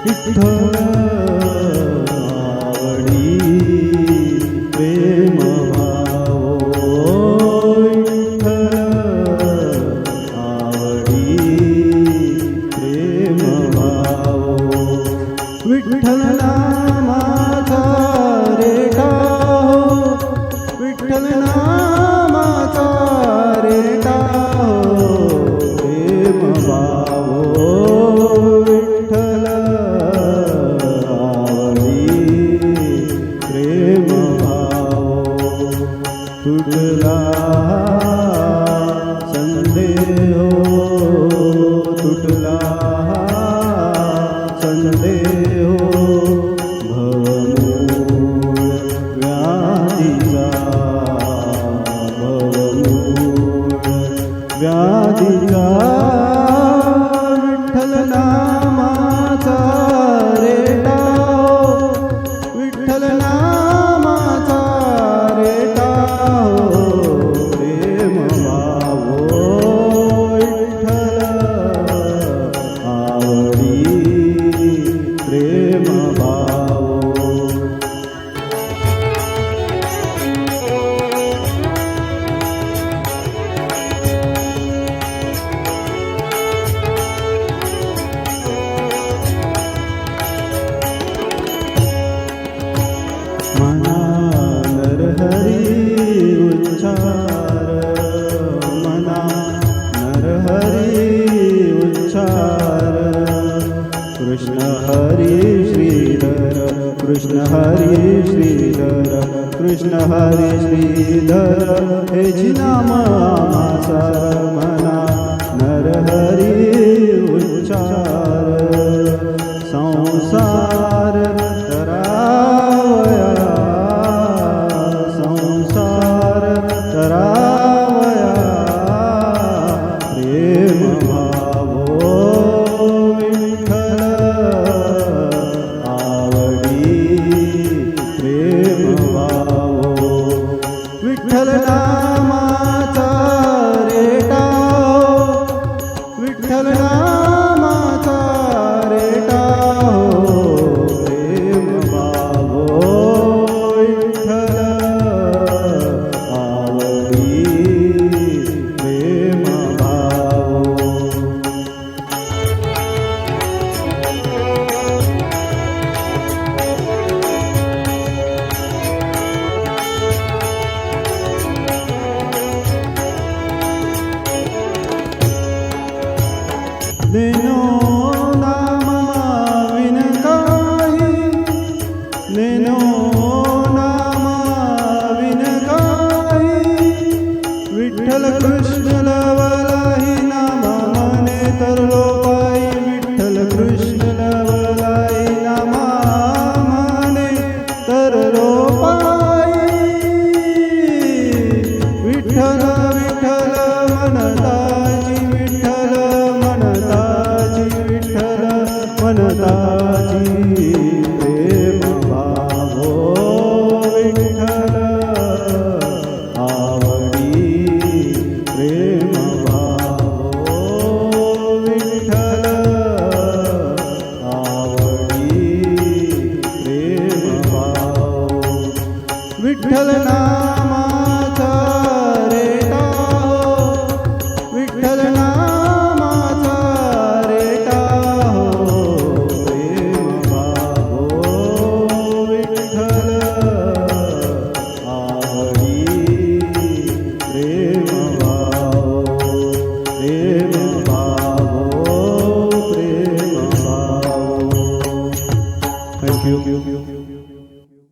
विठ्ठल आवडी प्रेम भाव विठ्ठल आवडी प्रेम भाव विठ्ठल नामाचा रेटा विठ्ठल नामाचा रेटा प्रेम भाव विठ्ठल आवडी प्रेम भाव तुटला संदेह तुटला संदेह भवमूळ व्याधीचा भवमूळ व्याधीचा विठ्ठल नामाचा रेटा विठ्ठल नामाचा रेटा प्रेम भाव विठ्ठल आवडी प्रेम भाव मना नरहरी उच्चार मना नरहरी उच्चार कृष्ण हरी श्रीधर कृष्ण हरी श्रीधर कृष्ण हरी श्रीधर हे नाम आमासार मना नरहरी उच्चार संसार तरावया संसार तरावया प्रेम भाव विठ्ठल आवडी प्रेम भाव विठ्ठल नामाचा रेटा विठ्ठल नामाचा रेटा प्रेम भाव विठ्ठल आवडी प्रेम भाव नेनो नाम विन काही नेनो नाम विन काही विठ्ठल कृष्ण लवलाही नाम मने तरलो पायी विठ्ठल कृष्ण